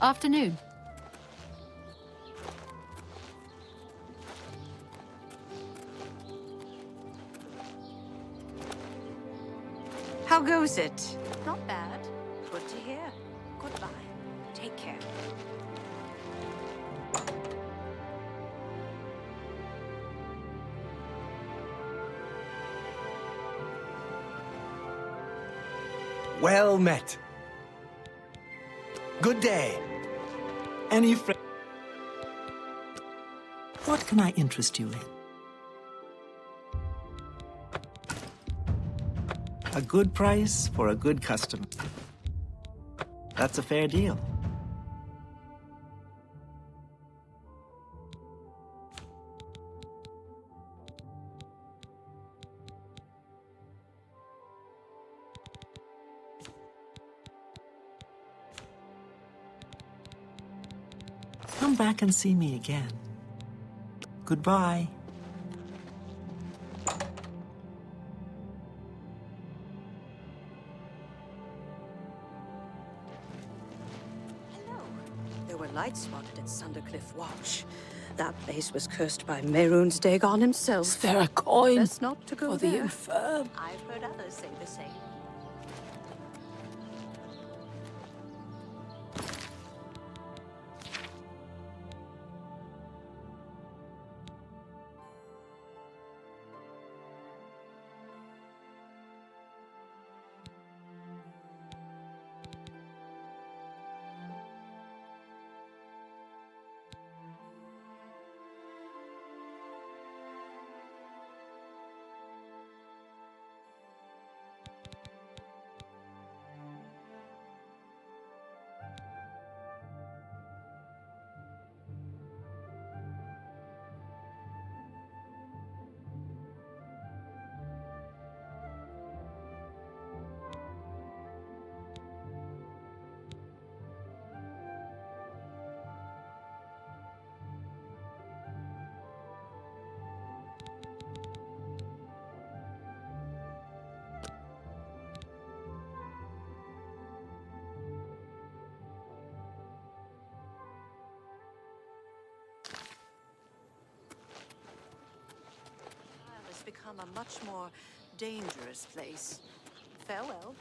Afternoon. How goes it? Not bad. Good to hear. Goodbye. Take care. Well met. Good day. Any friend? What can I interest you in? A good price for a good customer. That's a fair deal. Come back and see me again. Goodbye. Hello. There were lights spotted at Sundercliff Watch. That place was cursed by Mehrunes Dagon himself. Is there a coin Best not to go for the there. infirm? I've heard others say the same. become a much more dangerous place. Farewell.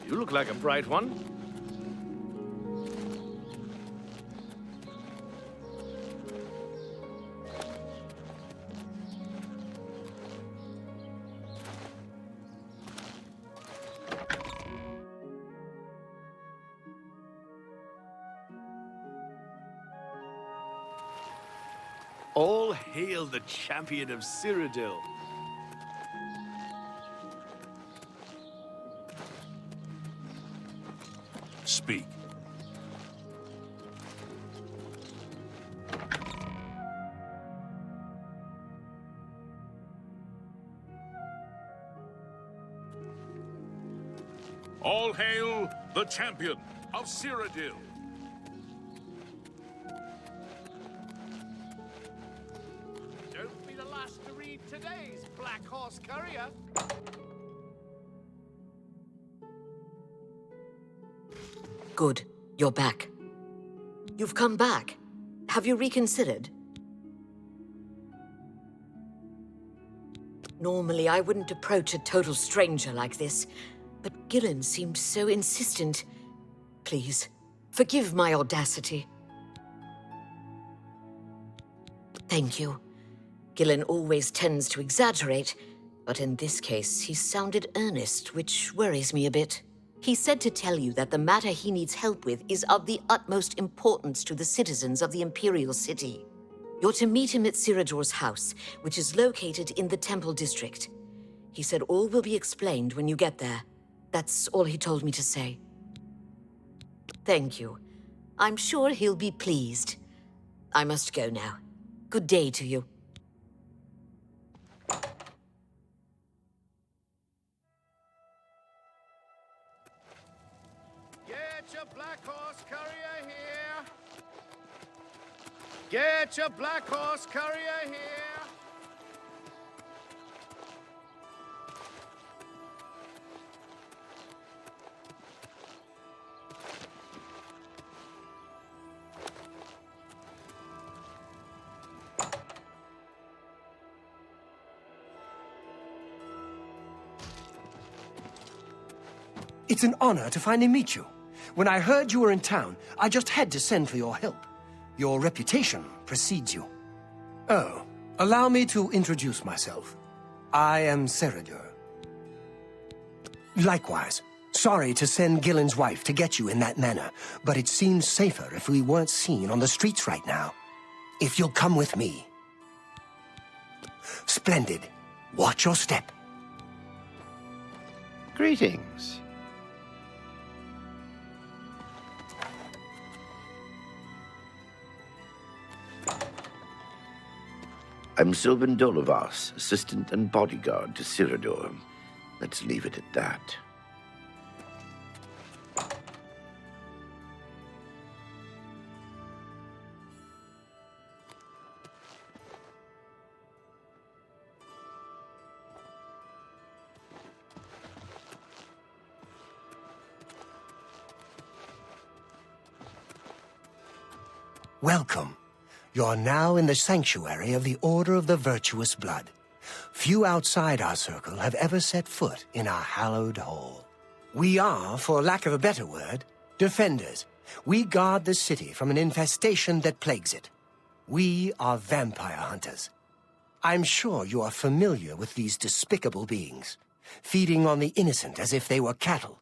You look like a bright one. All hail the champion of Cyrodiil. Speak. All hail the champion of Cyrodiil. Don't be the last to read today's Black Horse Courier. Good. You're back. You've come back. Have you reconsidered? Normally, I wouldn't approach a total stranger like this, but Gillen seemed so insistent. Please, forgive my audacity. Thank you. Gillen always tends to exaggerate, but in this case, he sounded earnest, which worries me a bit. He said to tell you that the matter he needs help with is of the utmost importance to the citizens of the Imperial City. You're to meet him at Cyrodiil's house, which is located in the Temple District. He said all will be explained when you get there. That's all he told me to say. Thank you. I'm sure he'll be pleased. I must go now. Good day to you. Get your Black Horse Courier here. Get your Black Horse Courier here. It's an honor to finally meet you. When I heard you were in town, I just had to send for your help. Your reputation precedes you. Oh, allow me to introduce myself. I am Cyrodiil. Likewise, sorry to send Gillen's wife to get you in that manner, but it seems safer if we weren't seen on the streets right now. If you'll come with me. Splendid. Watch your step. Greetings. I'm Sylvan Dolovas, assistant and bodyguard to Cyrodiil. Let's leave it at that. Welcome. You're now in the sanctuary of the Order of the Virtuous Blood. Few outside our circle have ever set foot in our hallowed hall. We are, for lack of a better word, defenders. We guard the city from an infestation that plagues it. We are vampire hunters. I'm sure you are familiar with these despicable beings, feeding on the innocent as if they were cattle.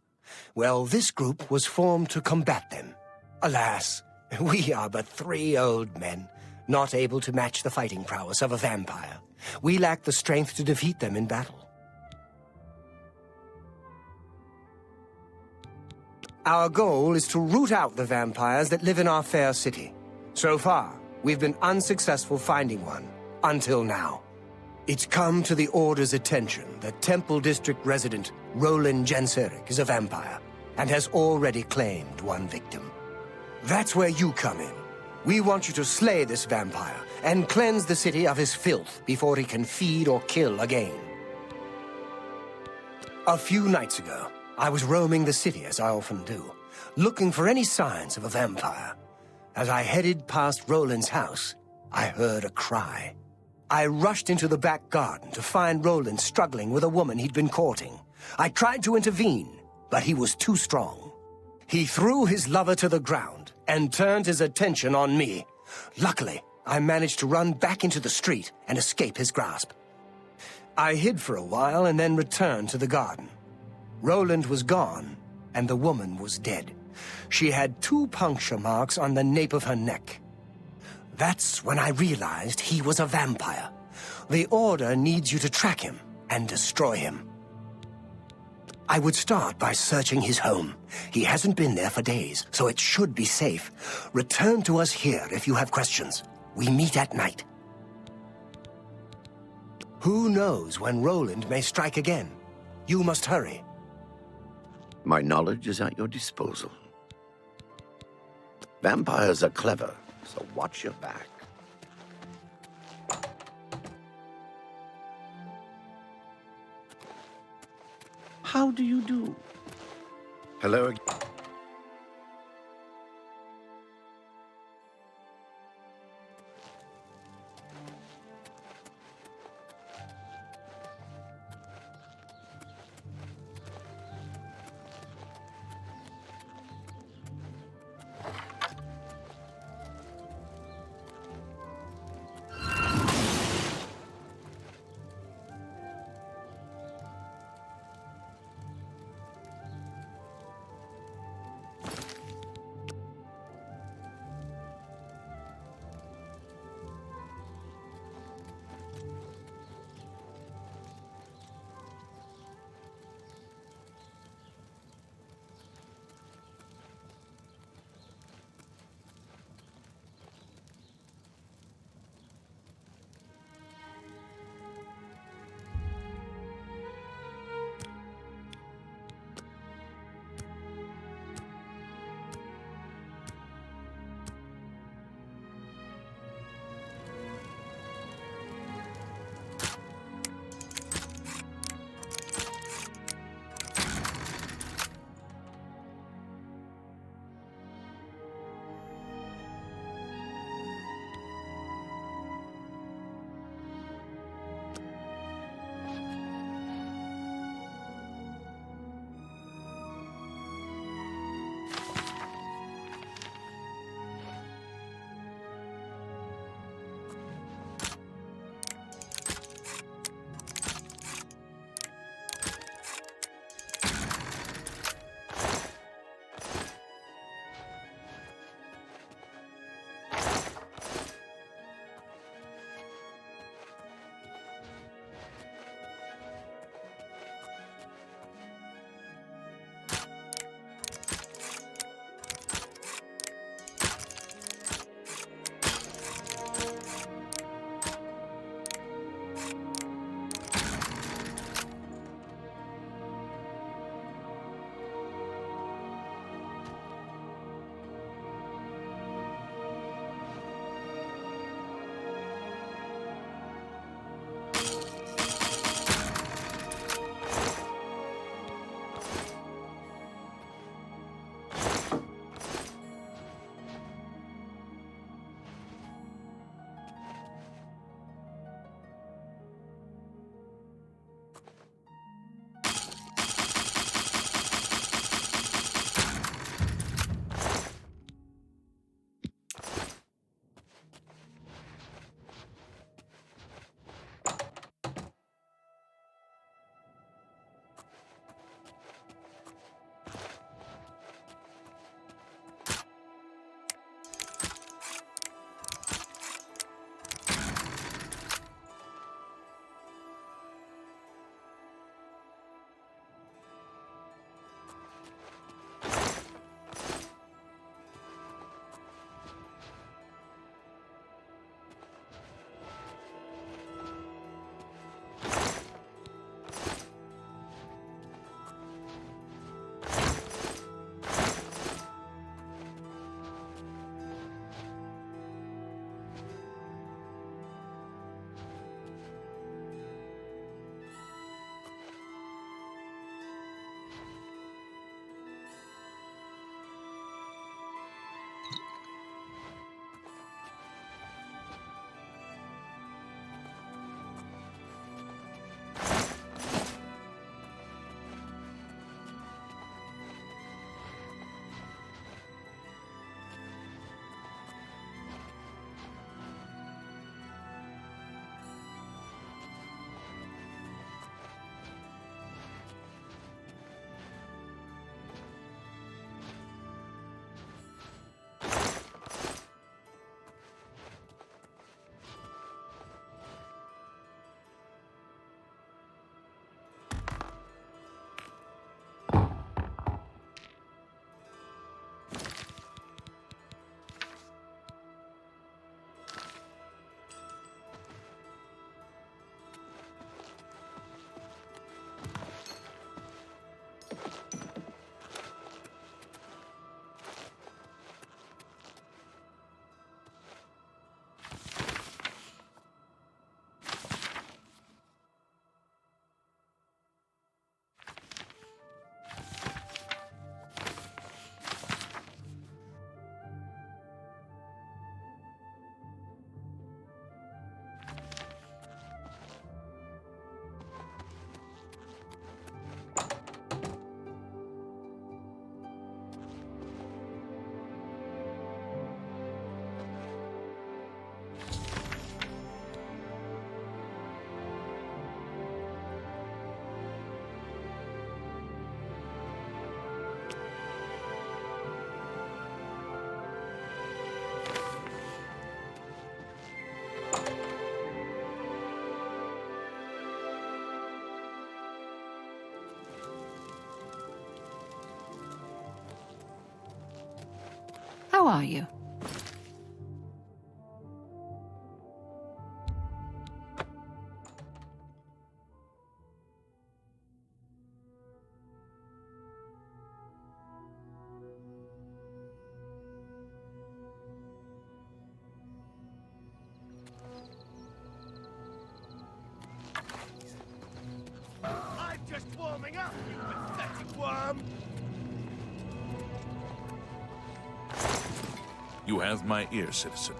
Well, this group was formed to combat them. Alas, we are but 3 old men, not able to match the fighting prowess of a vampire. We lack the strength to defeat them in battle. Our goal is to root out the vampires that live in our fair city. So far, we've been unsuccessful finding one, until now. It's come to the Order's attention that Temple District resident Roland Genseric is a vampire. and has already claimed one victim. That's where you come in. We want you to slay this vampire and cleanse the city of his filth before he can feed or kill again. A few nights ago, I was roaming the city as I often do, looking for any signs of a vampire. As I headed past Roland's house, I heard a cry. I rushed into the back garden to find Roland struggling with a woman he'd been courting. I tried to intervene, but he was too strong. He threw his lover to the ground and turned his attention on me. Luckily, I managed to run back into the street and escape his grasp. I hid for a while and then returned to the garden. Roland was gone, and the woman was dead. She had 2 puncture marks on the nape of her neck. That's when I realized he was a vampire. The Order needs you to track him and destroy him. I would start by searching his home. He hasn't been there for days, so it should be safe. Return to us here if you have questions. We meet at night. Who knows when Roland may strike again? You must hurry. My knowledge is at your disposal. Vampires are clever, so watch your back. How do you do? Hello again. How are you? I'm just warming up, you pathetic worm! You have my ear, citizen.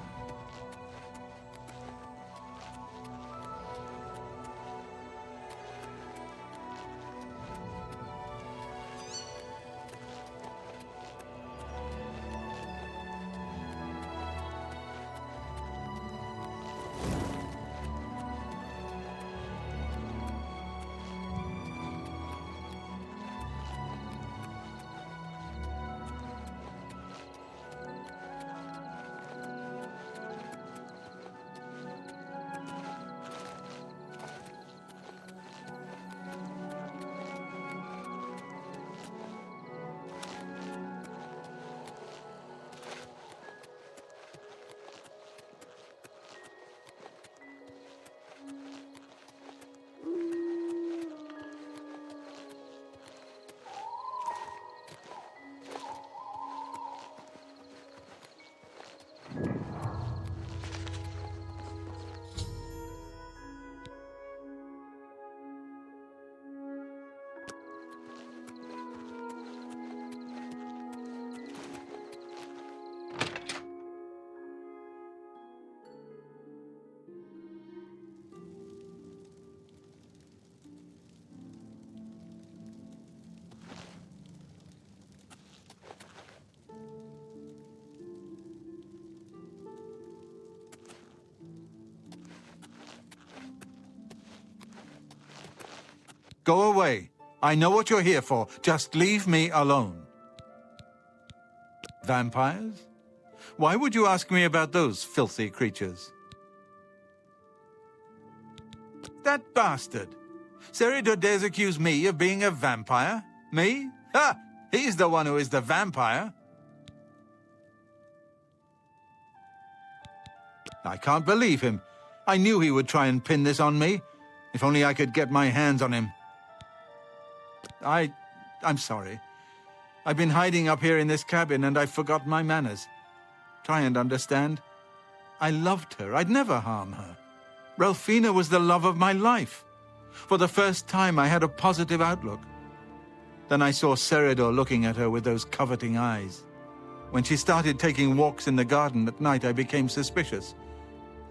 Go away. I know what you're here for. Just leave me alone. Vampires? Why would you ask me about those filthy creatures? That bastard! Cyrodiil dares accuse me of being a vampire? Me? Ha! He's the one who is the vampire. I can't believe him. I knew he would try and pin this on me. If only I could get my hands on him. I'm sorry. I've been hiding up here in this cabin and I forgot my manners. Try and understand. I loved her. I'd never harm her. Ralphina was the love of my life. For the first time, I had a positive outlook. Then I saw Cyrodiil looking at her with those coveting eyes. When she started taking walks in the garden at night, I became suspicious.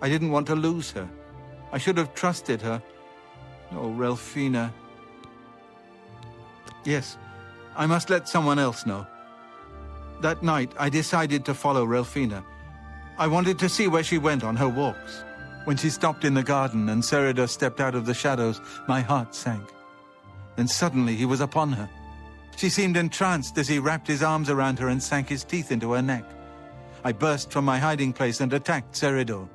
I didn't want to lose her. I should have trusted her. Oh, Ralphina. Yes, I must let someone else know. That night, I decided to follow Ralphina. I wanted to see where she went on her walks. When she stopped in the garden and Cyrodiil stepped out of the shadows, my heart sank. Then suddenly he was upon her. She seemed entranced as he wrapped his arms around her and sank his teeth into her neck. I burst from my hiding place and attacked Cyrodiil.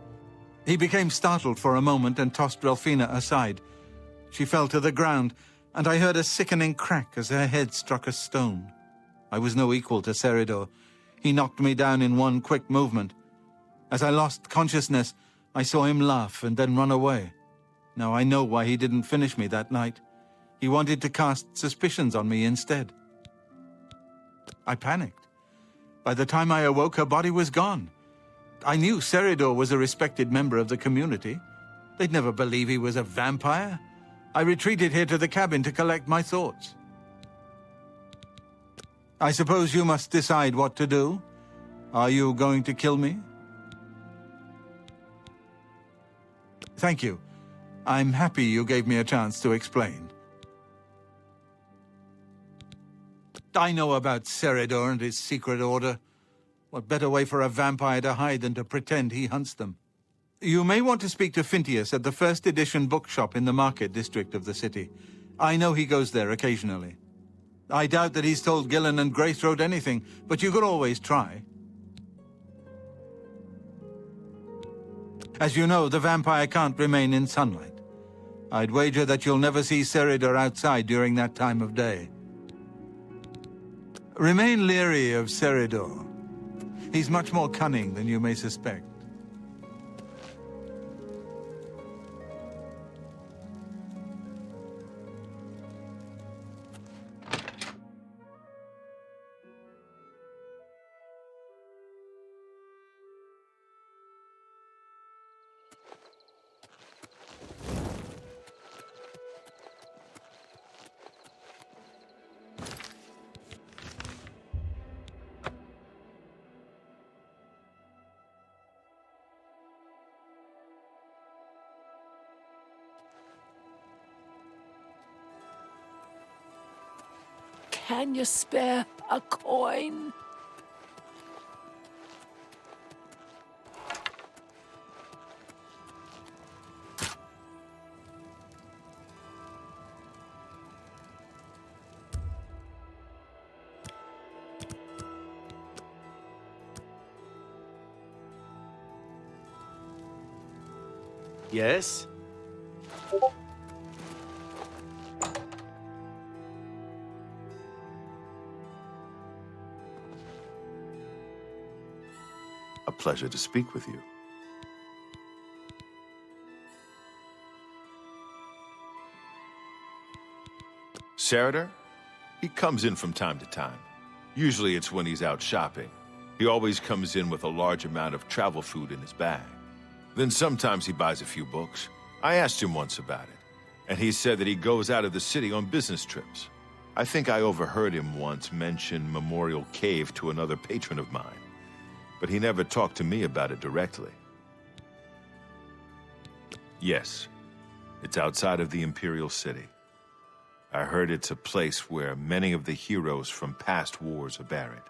He became startled for a moment and tossed Ralphina aside. She fell to the ground, and I heard a sickening crack as her head struck a stone. I was no equal to Cyrodiil. He knocked me down in one quick movement. As I lost consciousness, I saw him laugh and then run away. Now I know why he didn't finish me that night. He wanted to cast suspicions on me instead. I panicked. By the time I awoke, her body was gone. I knew Cyrodiil was a respected member of the community. They'd never believe he was a vampire. I retreated here to the cabin to collect my thoughts. I suppose you must decide what to do. Are you going to kill me? Thank you. I'm happy you gave me a chance to explain. I know about Cyrodiil and his secret order. What better way for a vampire to hide than to pretend he hunts them? You may want to speak to Phintius at the first edition bookshop in the market district of the city. I know he goes there occasionally. I doubt that he's told Gillen and Greythroat anything, but you could always try. As you know, the vampire can't remain in sunlight. I'd wager that you'll never see Cyrodiil outside during that time of day. Remain leery of Cyrodiil. He's much more cunning than you may suspect. Can you spare a coin? Yes? A pleasure to speak with you. Cyrodiil? He comes in from time to time. Usually it's when he's out shopping. He always comes in with a large amount of travel food in his bag. Then sometimes he buys a few books. I asked him once about it, and he said that he goes out of the city on business trips. I think I overheard him once mention Memorial Cave to another patron of mine, but he never talked to me about it directly. Yes, it's outside of the Imperial City. I heard it's a place where many of the heroes from past wars are buried.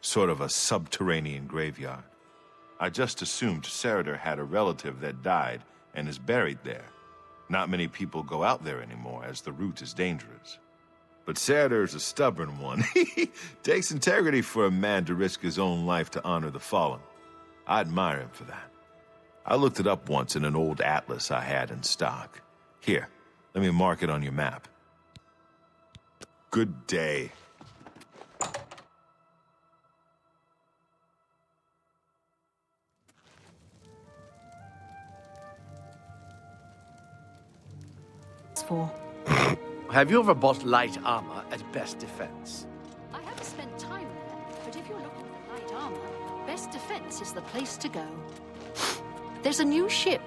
Sort of a subterranean graveyard. I just assumed Cyrodiil had a relative that died and is buried there. Not many people go out there anymore, as the route is dangerous. But Cyrodiil's a stubborn one. Takes integrity for a man to risk his own life to honor the fallen. I admire him for that. I looked it up once in an old atlas I had in stock. Here, let me mark it on your map. Good day. For. Have you ever bought light armor at Best Defense? I haven't spent time there, but if you're looking for light armor, Best Defense is the place to go. There's a new ship.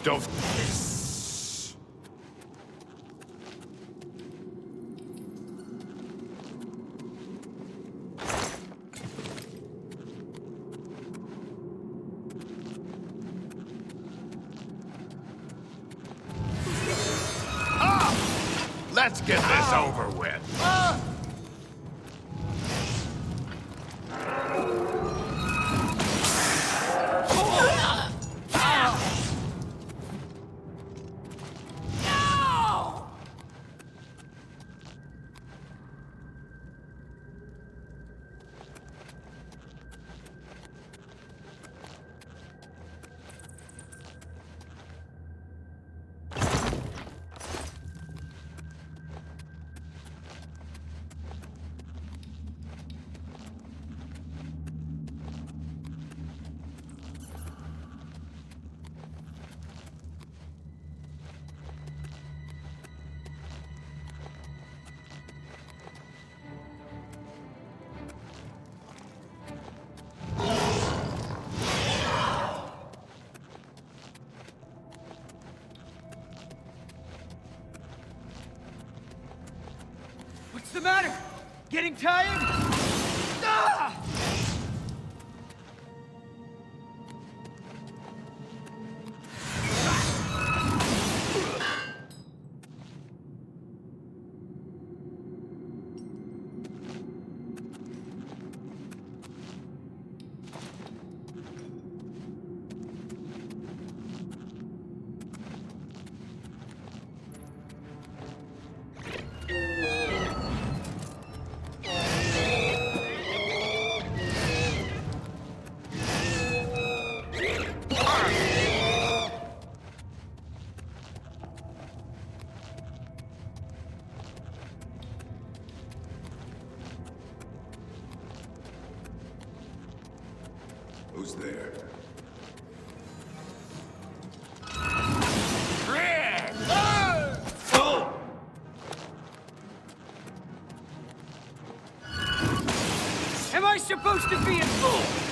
Don't... Let's get this over with. What's the matter? Getting tired? Ah! Who's there? Am I supposed to be a fool?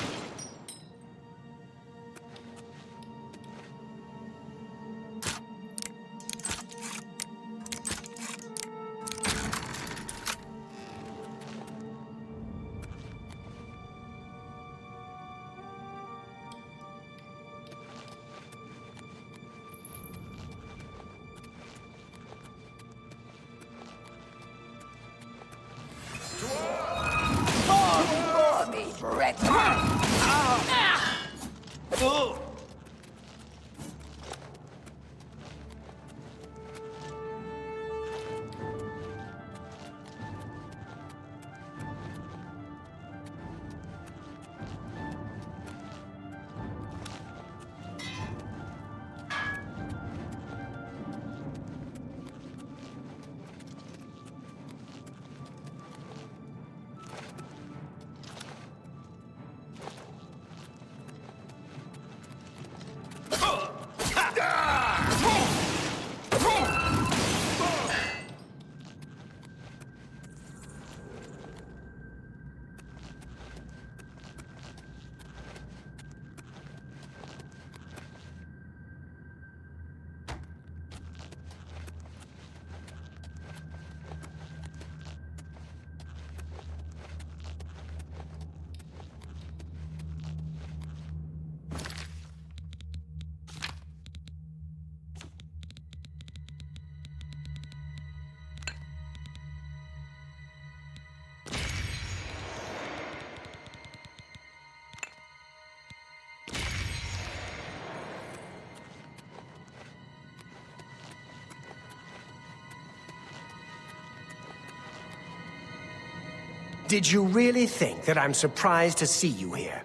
Did you really think that I'm surprised to see you here?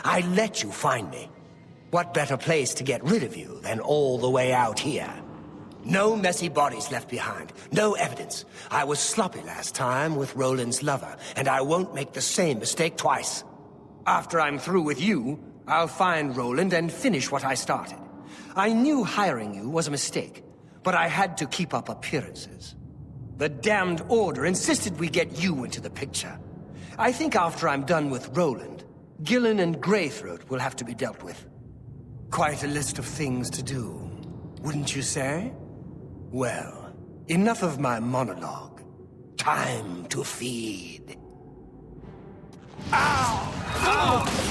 I let you find me. What better place to get rid of you than all the way out here? No messy bodies left behind, no evidence. I was sloppy last time with Roland's lover, and I won't make the same mistake twice. After I'm through with you, I'll find Roland and finish what I started. I knew hiring you was a mistake, but I had to keep up appearances. The damned Order insisted we get you into the picture. I think after I'm done with Roland, Gillen and Greythroat will have to be dealt with. Quite a list of things to do, wouldn't you say? Well, enough of my monologue. Time to feed. Ow! Ow!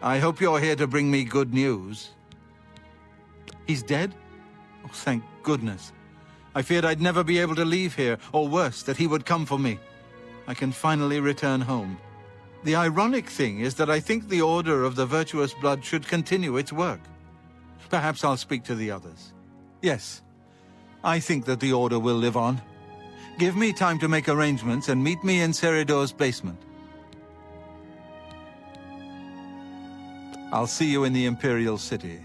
I hope you're here to bring me good news. He's dead? Oh, thank goodness. I feared I'd never be able to leave here, or worse, that he would come for me. I can finally return home. The ironic thing is that I think the Order of the Virtuous Blood should continue its work. Perhaps I'll speak to the others. Yes, I think that the Order will live on. Give me time to make arrangements and meet me in Cyrodiil's basement. I'll see you in the Imperial City.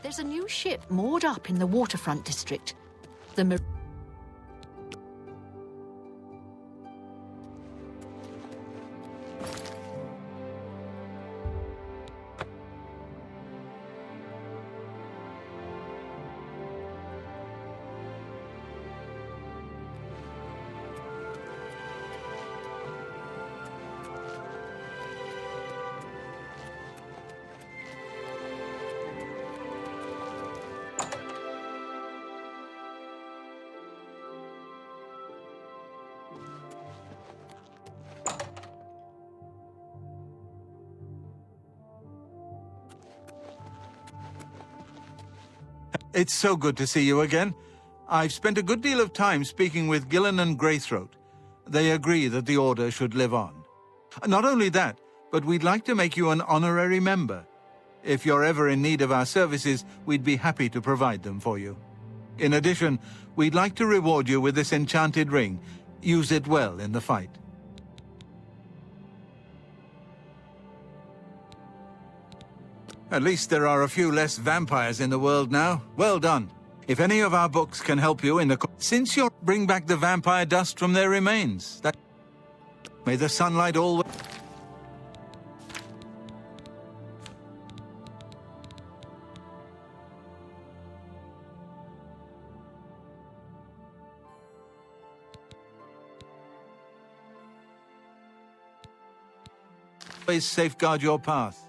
There's a new ship moored up in the waterfront district. The It's so good to see you again. I've spent a good deal of time speaking with Gillen and Greythroat. They agree that the Order should live on. Not only that, but we'd like to make you an honorary member. If you're ever in need of our services, we'd be happy to provide them for you. In addition, we'd like to reward you with this enchanted ring. Use it well in the fight. At least there are a few less vampires in the world now. Well done. If any of our books can help you in the... Since you'll bring back the vampire dust from their remains, that... May the sunlight always... always safeguard your path.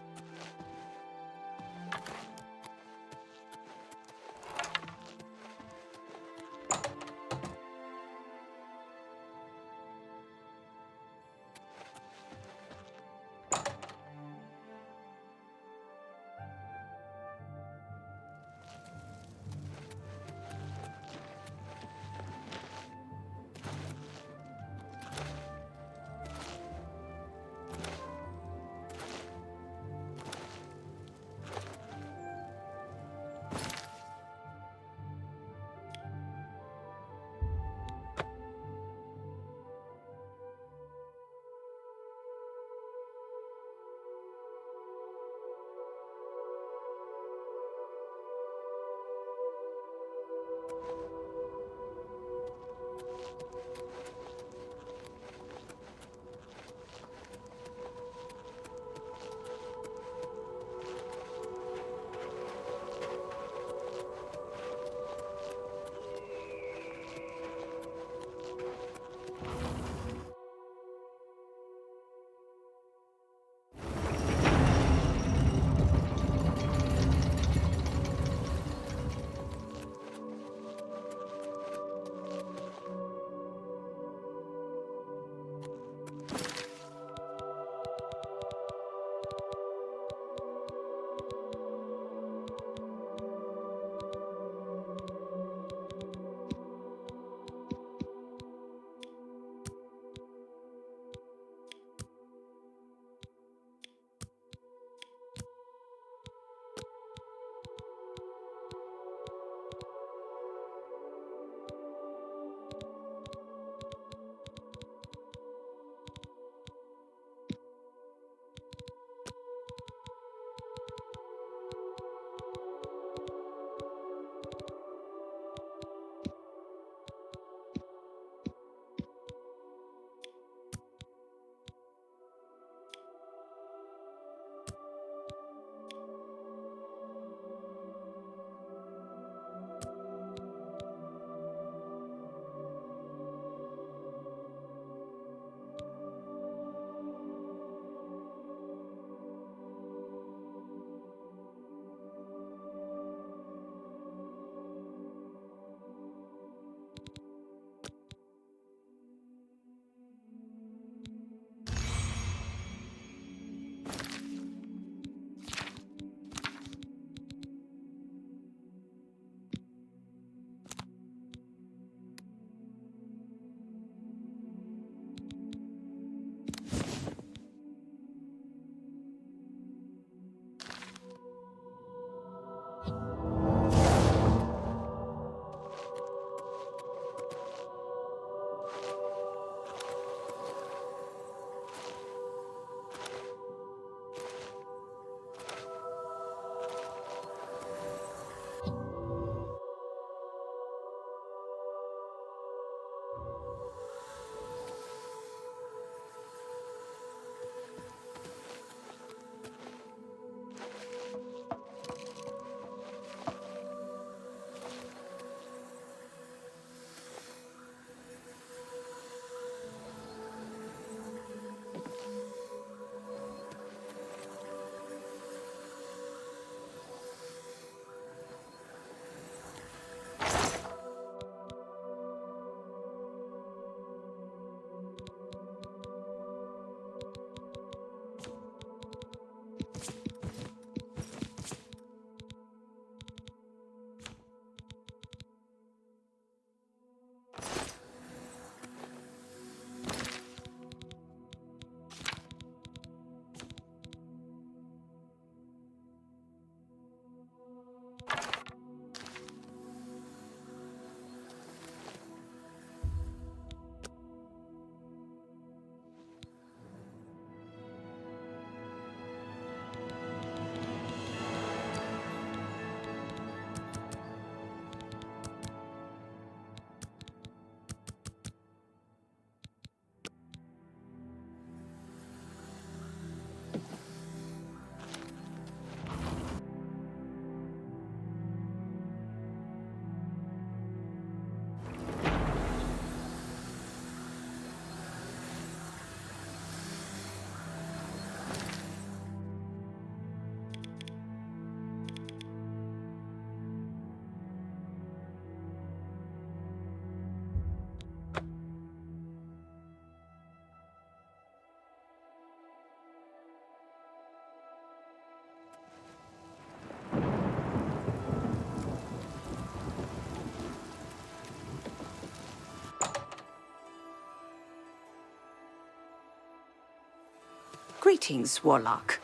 Greetings, Warlock.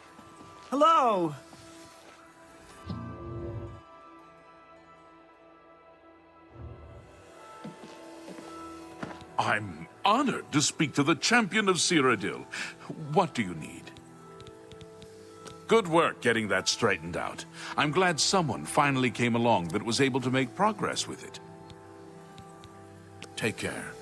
Hello! I'm honored to speak to the champion of Cyrodiil. What do you need? Good work getting that straightened out. I'm glad someone finally came along that was able to make progress with it. Take care.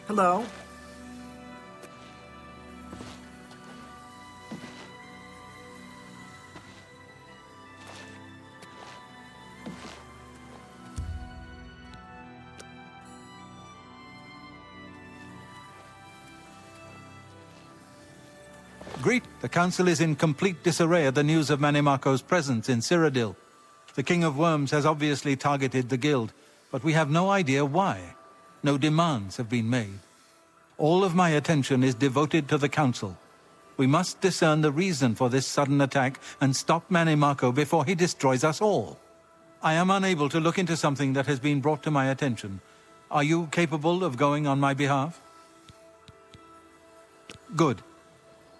Hello? Greet. The council is in complete disarray at the news of Manimako's presence in Cyrodiil. The King of Worms has obviously targeted the guild, but we have no idea why. No demands have been made. All of my attention is devoted to the council. We must discern the reason for this sudden attack and stop Manimako before he destroys us all. I am unable to look into something that has been brought to my attention. Are you capable of going on my behalf? Good.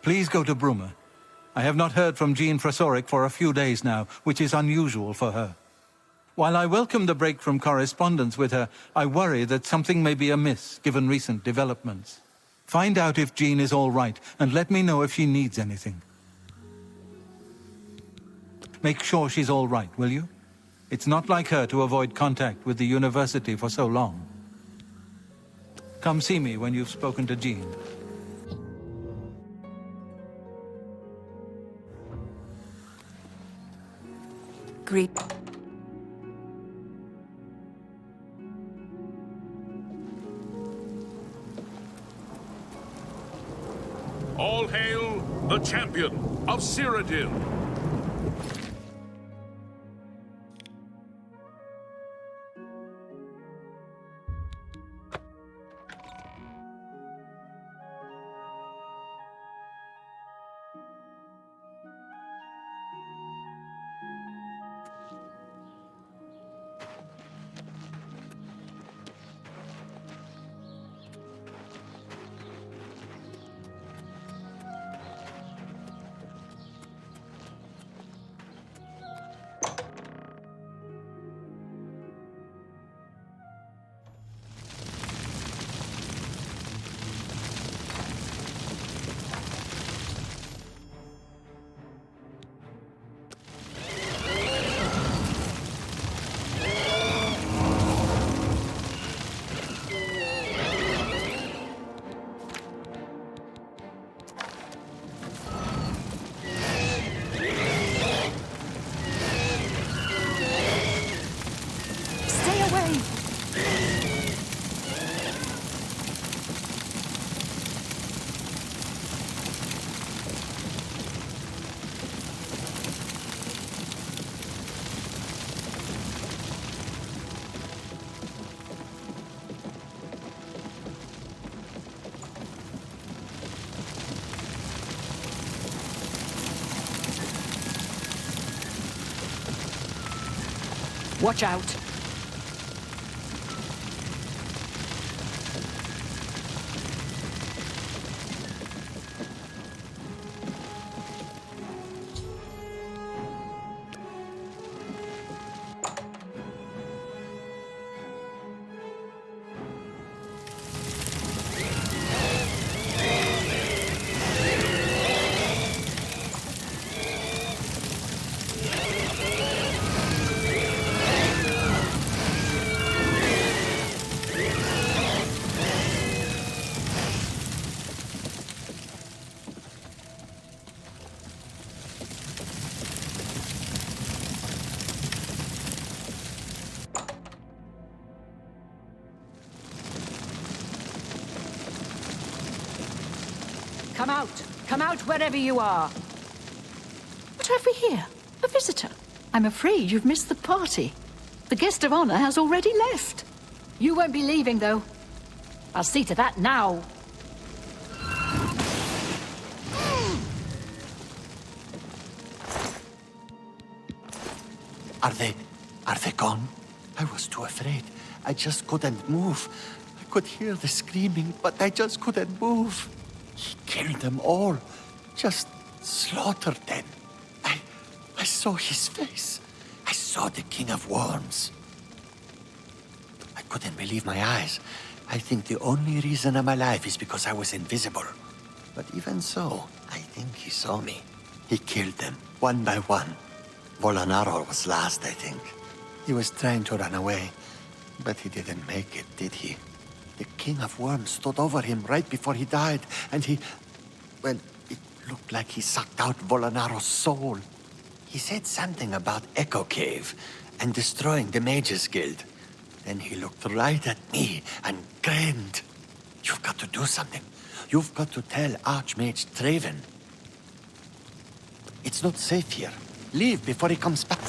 Please go to Bruma. I have not heard from Jean Frasoric for a few days now, which is unusual for her. While I welcome the break from correspondence with her, I worry that something may be amiss, given recent developments. Find out if Jean is all right, and let me know if she needs anything. Make sure she's all right, will you? It's not like her to avoid contact with the university for so long. Come see me when you've spoken to Jean. Greet. All hail the champion of Cyrodiil. Watch out. Come out! Come out wherever you are! What have we here? A visitor? I'm afraid you've missed the party. The guest of honor has already left. You won't be leaving, though. I'll see to that now. Are they gone? I was too afraid. I just couldn't move. I could hear the screaming, but I just couldn't move. He killed them all. Just slaughtered them. I saw his face. I saw the King of Worms. I couldn't believe my eyes. I think the only reason I'm alive is because I was invisible. But even so, I think he saw me. He killed them, one by one. Volanaro was last, I think. He was trying to run away, but he didn't make it, did he? The King of Worms stood over him right before he died, and he... well, it looked like he sucked out Volanaro's soul. He said something about Echo Cave and destroying the Mages Guild. Then he looked right at me and grinned. You've got to do something. You've got to tell Archmage Traven. It's not safe here. Leave before he comes back.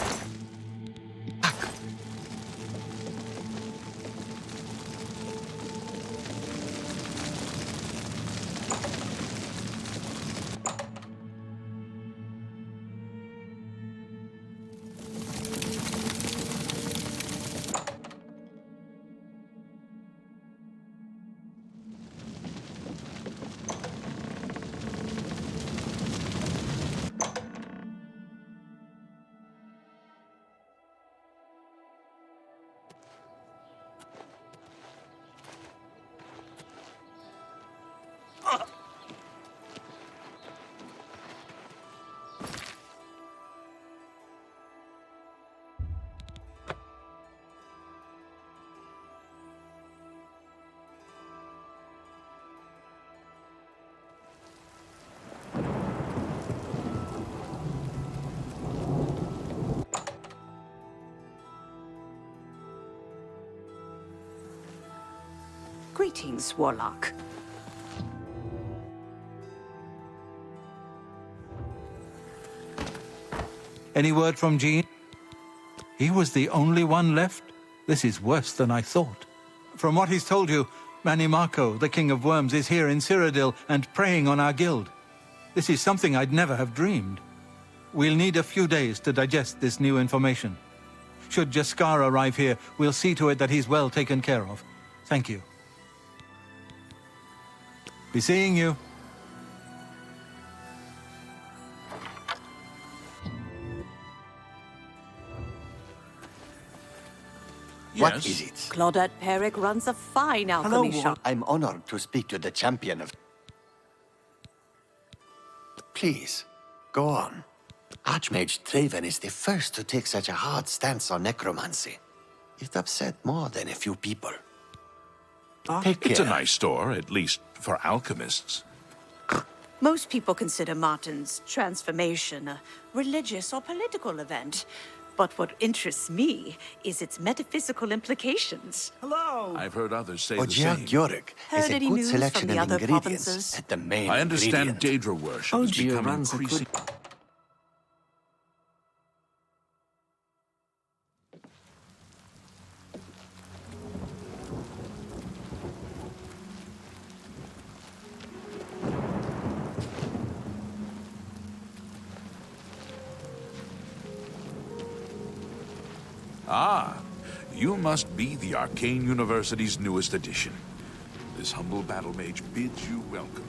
Greetings, Warlock. Any word from Jean? He was the only one left? This is worse than I thought. From what he's told you, Manimako, the King of Worms, is here in Cyrodiil and preying on our guild. This is something I'd never have dreamed. We'll need a few days to digest this new information. Should Jaskar arrive here, we'll see to it that he's well taken care of. Thank you. Be seeing you. What is it? Claudette Perrick runs a fine alchemy Hello, shop. I'm honored to speak to the champion of... Please, go on. Archmage Traven is the first to take such a hard stance on necromancy. It upset more than a few people. Take care. It's a nice store, at least for alchemists. Most people consider Martin's transformation a religious or political event. But what interests me is its metaphysical implications. Hello! I've heard others say the Ogier same. Gyorik has Heard a any good news selection from the of other ingredients provinces? at the main I understand ingredient. Daedra worship is becoming increasing... Ah, you must be the Arcane University's newest addition. This humble battle mage bids you welcome.